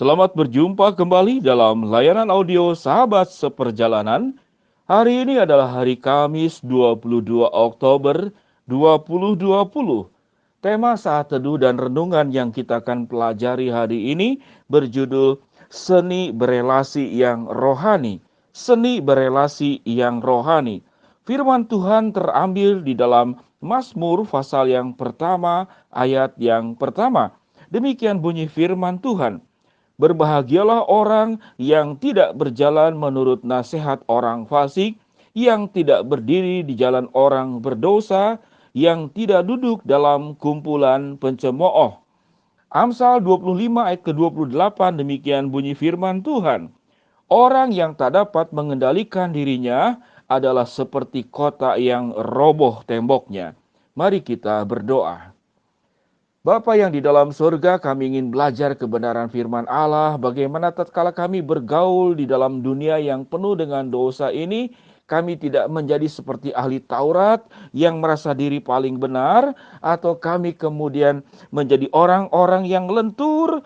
Selamat berjumpa kembali dalam layanan audio Sahabat Seperjalanan. Hari ini adalah hari Kamis 22 Oktober 2020. Tema saat teduh dan renungan yang kita akan pelajari hari ini berjudul Seni Berelasi yang Rohani. Seni Berelasi yang Rohani. Firman Tuhan terambil di dalam Mazmur pasal yang pertama, ayat yang pertama. Demikian bunyi firman Tuhan. Berbahagialah orang yang tidak berjalan menurut nasihat orang fasik, yang tidak berdiri di jalan orang berdosa, yang tidak duduk dalam kumpulan pencemooh. Amsal 25 ayat ke-28 demikian bunyi firman Tuhan. Orang yang tak dapat mengendalikan dirinya adalah seperti kota yang roboh temboknya. Mari kita berdoa. Bapa yang di dalam surga, kami ingin belajar kebenaran firman Allah, bagaimana tatkala kami bergaul di dalam dunia yang penuh dengan dosa ini, kami tidak menjadi seperti ahli Taurat yang merasa diri paling benar, atau kami kemudian menjadi orang-orang yang lentur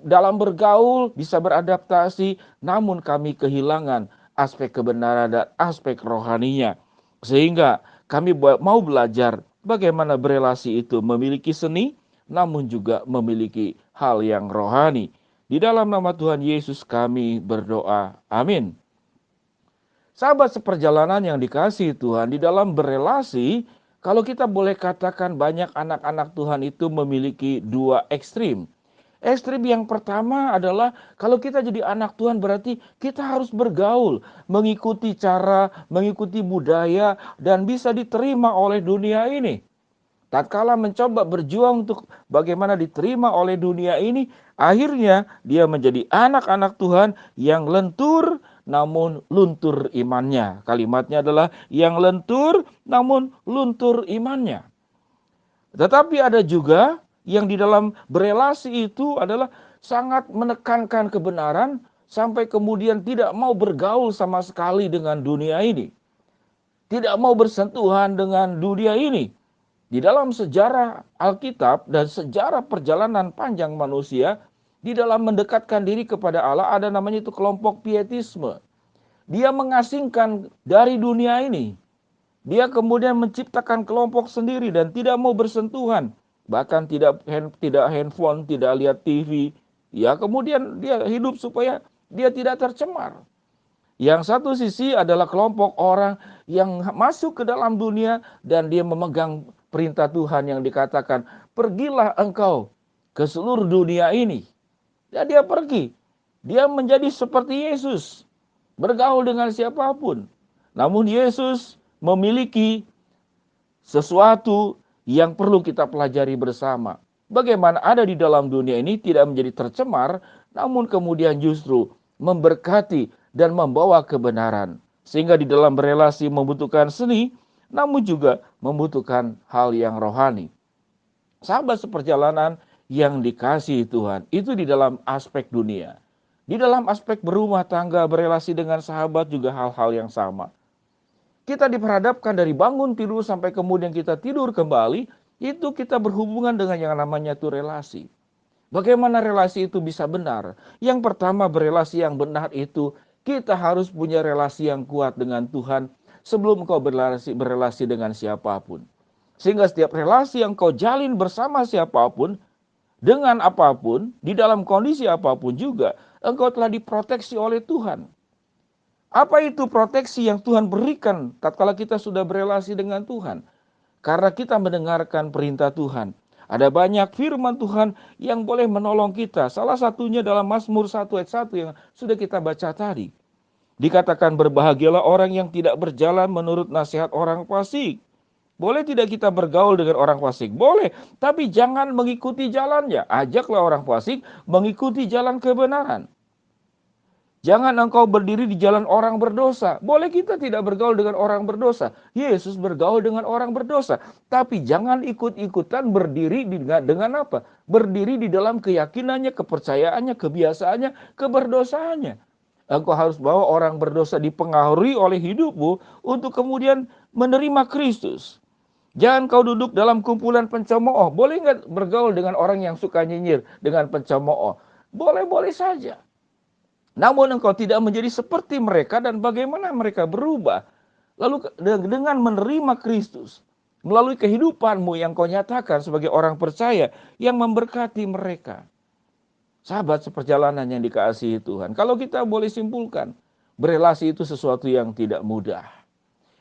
dalam bergaul, bisa beradaptasi, namun kami kehilangan aspek kebenaran dan aspek rohaninya. Sehingga kami mau belajar bagaimana berelasi itu memiliki seni, namun juga memiliki hal yang rohani. Di dalam nama Tuhan Yesus kami berdoa. Amin. Sahabat seperjalanan yang dikasihi Tuhan, di dalam berelasi, kalau kita boleh katakan banyak anak-anak Tuhan itu memiliki dua ekstrim. Ekstrim yang pertama adalah kalau kita jadi anak Tuhan berarti kita harus bergaul, mengikuti cara, mengikuti budaya, dan bisa diterima oleh dunia ini. Tatkala mencoba berjuang untuk bagaimana diterima oleh dunia ini, akhirnya dia menjadi anak-anak Tuhan yang lentur namun luntur imannya. Kalimatnya adalah yang lentur namun luntur imannya. Tetapi ada juga yang di dalam berelasi itu adalah sangat menekankan kebenaran sampai kemudian tidak mau bergaul sama sekali dengan dunia ini. Tidak mau bersentuhan dengan dunia ini. Di dalam sejarah Alkitab dan sejarah perjalanan panjang manusia, di dalam mendekatkan diri kepada Allah ada namanya itu kelompok pietisme. Dia mengasingkan dari dunia ini. Dia kemudian menciptakan kelompok sendiri dan tidak mau bersentuhan. Bahkan tidak handphone, tidak lihat TV. Ya, kemudian dia hidup supaya dia tidak tercemar. Yang satu sisi adalah kelompok orang yang masuk ke dalam dunia dan dia memegang perintah Tuhan yang dikatakan, pergilah engkau ke seluruh dunia ini. Dan dia pergi. Dia menjadi seperti Yesus. Bergaul dengan siapapun. Namun Yesus memiliki sesuatu yang perlu kita pelajari bersama. Bagaimana ada di dalam dunia ini tidak menjadi tercemar, namun kemudian justru memberkati dan membawa kebenaran. Sehingga di dalam berelasi membutuhkan seni, namun juga membutuhkan hal yang rohani. Sahabat seperjalanan yang dikasihi Tuhan, itu di dalam aspek dunia. Di dalam aspek berumah tangga, berelasi dengan sahabat juga hal-hal yang sama. Kita diperhadapkan dari bangun tidur sampai kemudian kita tidur kembali, itu kita berhubungan dengan yang namanya itu relasi. Bagaimana relasi itu bisa benar? Yang pertama, berelasi yang benar itu kita harus punya relasi yang kuat dengan Tuhan sebelum kau berelasi dengan siapapun. Sehingga setiap relasi yang kau jalin bersama siapapun, dengan apapun, di dalam kondisi apapun juga, engkau telah diproteksi oleh Tuhan. Apa itu proteksi yang Tuhan berikan tatkala kita sudah berelasi dengan Tuhan? Karena kita mendengarkan perintah Tuhan. Ada banyak firman Tuhan yang boleh menolong kita. Salah satunya dalam Mazmur 1 ayat 1 yang sudah kita baca tadi. Dikatakan berbahagialah orang yang tidak berjalan menurut nasihat orang fasik. Boleh tidak kita bergaul dengan orang fasik? Boleh, tapi jangan mengikuti jalannya. Ajaklah orang fasik mengikuti jalan kebenaran. Jangan engkau berdiri di jalan orang berdosa. Boleh kita tidak bergaul dengan orang berdosa. Yesus bergaul dengan orang berdosa. Tapi jangan ikut-ikutan berdiri dengan apa? Berdiri di dalam keyakinannya, kepercayaannya, kebiasaannya, keberdosaannya. Engkau harus bawa orang berdosa dipengaruhi oleh hidupmu untuk kemudian menerima Kristus. Jangan kau duduk dalam kumpulan pencemooh. Boleh nggak bergaul dengan orang yang suka nyinyir, dengan pencemooh? boleh-boleh saja. Namun engkau tidak menjadi seperti mereka, dan bagaimana mereka berubah. Lalu dengan menerima Kristus, melalui kehidupanmu yang kau nyatakan sebagai orang percaya yang memberkati mereka. Sahabat seperjalanan yang dikasihi Tuhan, kalau kita boleh simpulkan, berelasi itu sesuatu yang tidak mudah.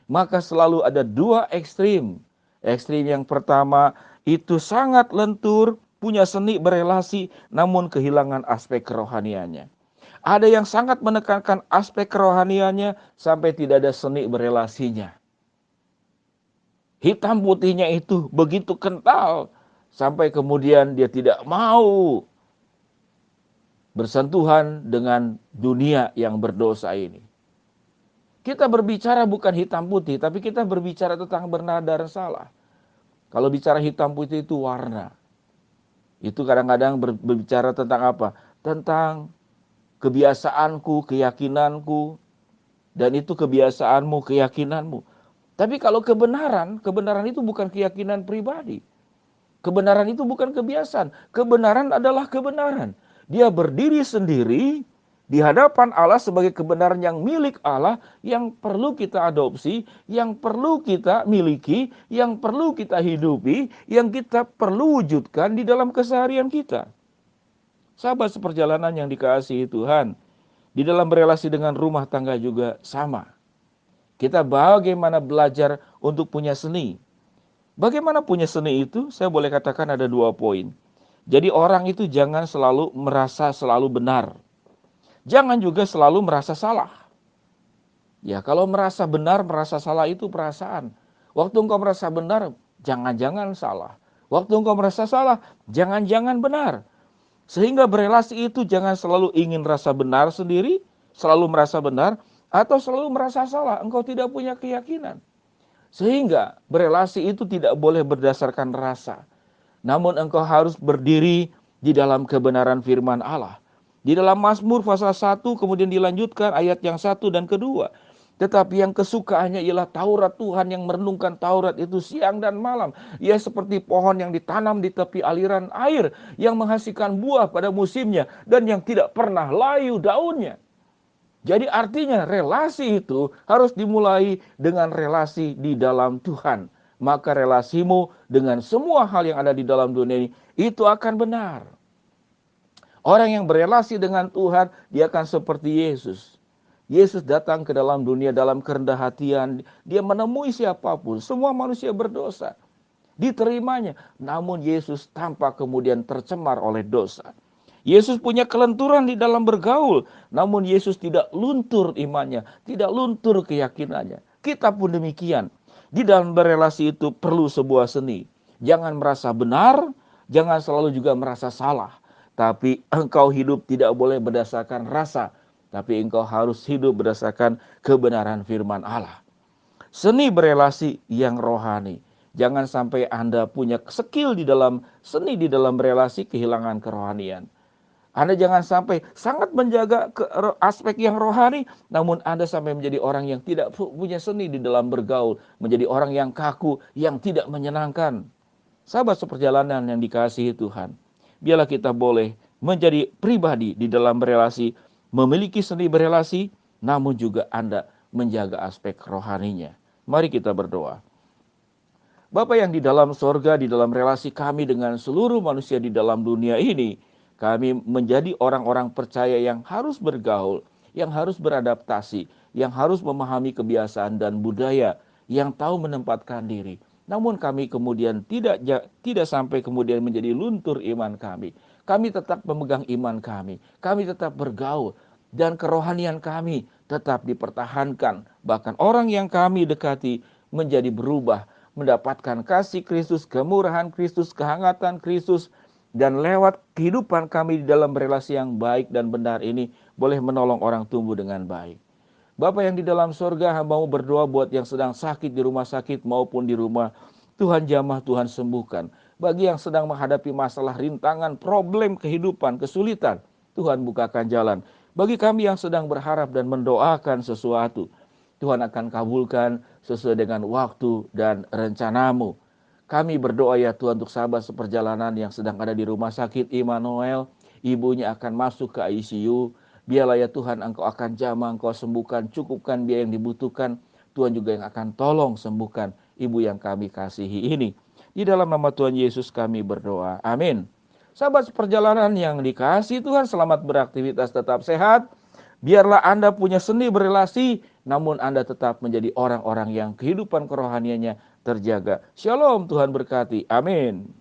Maka selalu ada dua ekstrim. Ekstrim yang pertama itu sangat lentur, punya seni berelasi, namun kehilangan aspek kerohaniannya. Ada yang sangat menekankan aspek kerohaniannya sampai tidak ada seni berelasinya. Hitam putihnya itu begitu kental sampai kemudian dia tidak mau bersentuhan dengan dunia yang berdosa ini. Kita berbicara bukan hitam putih, tapi kita berbicara tentang benar dan salah. Kalau bicara hitam putih itu warna. Itu kadang-kadang berbicara tentang apa? Tentang kebiasaanku, keyakinanku, dan itu kebiasaanmu, keyakinanmu. Tapi kalau kebenaran itu bukan keyakinan pribadi. Kebenaran itu bukan kebiasaan. Kebenaran adalah kebenaran. Dia berdiri sendiri di hadapan Allah sebagai kebenaran yang milik Allah, yang perlu kita adopsi, yang perlu kita miliki, yang perlu kita hidupi, yang kita perlu wujudkan di dalam keseharian kita. Sahabat seperjalanan yang dikasihi Tuhan, di dalam relasi dengan rumah tangga juga sama. Kita bagaimana belajar untuk punya seni. Bagaimana punya seni itu? Saya boleh katakan ada 2 poin. Jadi orang itu jangan selalu merasa selalu benar. Jangan juga selalu merasa salah. Ya, kalau merasa benar, merasa salah itu perasaan. Waktu engkau merasa benar, jangan-jangan salah. Waktu engkau merasa salah, jangan-jangan benar. Sehingga berelasi itu jangan selalu ingin rasa benar sendiri, selalu merasa benar, atau selalu merasa salah. Engkau tidak punya keyakinan. Sehingga berelasi itu tidak boleh berdasarkan rasa. Namun engkau harus berdiri di dalam kebenaran firman Allah. Di dalam Mazmur pasal 1 kemudian dilanjutkan ayat yang 1 dan kedua. Tetapi yang kesukaannya ialah Taurat Tuhan, yang merenungkan Taurat itu siang dan malam. Ia seperti pohon yang ditanam di tepi aliran air, yang menghasilkan buah pada musimnya dan yang tidak pernah layu daunnya. Jadi artinya relasi itu harus dimulai dengan relasi di dalam Tuhan. Maka relasimu dengan semua hal yang ada di dalam dunia ini, itu akan benar. Orang yang berelasi dengan Tuhan, dia akan seperti Yesus. Yesus datang ke dalam dunia dalam kerendah hatian. Dia menemui siapapun, semua manusia berdosa. Diterimanya, namun Yesus tanpa kemudian tercemar oleh dosa. Yesus punya kelenturan di dalam bergaul, namun Yesus tidak luntur imannya, tidak luntur keyakinannya. Kita pun demikian. Di dalam berelasi itu perlu sebuah seni. Jangan merasa benar, jangan selalu juga merasa salah. Tapi engkau hidup tidak boleh berdasarkan rasa, tapi engkau harus hidup berdasarkan kebenaran firman Allah. Seni berelasi yang rohani. Jangan sampai Anda punya skill di dalam seni, di dalam relasi, kehilangan kerohanian. Anda jangan sampai sangat menjaga aspek yang rohani, namun Anda sampai menjadi orang yang tidak punya seni di dalam bergaul, menjadi orang yang kaku, yang tidak menyenangkan. Sahabat seperjalanan yang dikasihi Tuhan, biarlah kita boleh menjadi pribadi di dalam berelasi, memiliki seni berelasi, namun juga Anda menjaga aspek rohaninya. Mari kita berdoa. Bapa yang di dalam sorga, di dalam relasi kami dengan seluruh manusia di dalam dunia ini, kami menjadi orang-orang percaya yang harus bergaul, yang harus beradaptasi, yang harus memahami kebiasaan dan budaya, yang tahu menempatkan diri. Namun kami kemudian tidak sampai kemudian menjadi luntur iman kami. Kami tetap memegang iman kami. Kami tetap bergaul. Dan kerohanian kami tetap dipertahankan. Bahkan orang yang kami dekati menjadi berubah. Mendapatkan kasih Kristus, kemurahan Kristus, kehangatan Kristus. Dan lewat kehidupan kami di dalam relasi yang baik dan benar ini, boleh menolong orang tumbuh dengan baik. Bapa yang di dalam surga, hamba-Mu berdoa buat yang sedang sakit di rumah sakit maupun di rumah. Tuhan jamah, Tuhan sembuhkan. Bagi yang sedang menghadapi masalah, rintangan, problem kehidupan, kesulitan, Tuhan bukakan jalan. Bagi kami yang sedang berharap dan mendoakan sesuatu, Tuhan akan kabulkan sesuai dengan waktu dan rencana-Mu. Kami berdoa ya Tuhan untuk sahabat seperjalanan yang sedang ada di rumah sakit Immanuel, ibunya akan masuk ke ICU. Biarlah ya Tuhan, Engkau akan jamah, Engkau sembuhkan, cukupkan biaya yang dibutuhkan. Tuhan juga yang akan tolong sembuhkan ibu yang kami kasihi ini. Di dalam nama Tuhan Yesus kami berdoa. Amin. Sahabat perjalanan yang dikasihi Tuhan, selamat beraktivitas, tetap sehat. Biarlah Anda punya seni berelasi, namun Anda tetap menjadi orang-orang yang kehidupan kerohaniannya terjaga. Shalom, Tuhan berkati. Amin.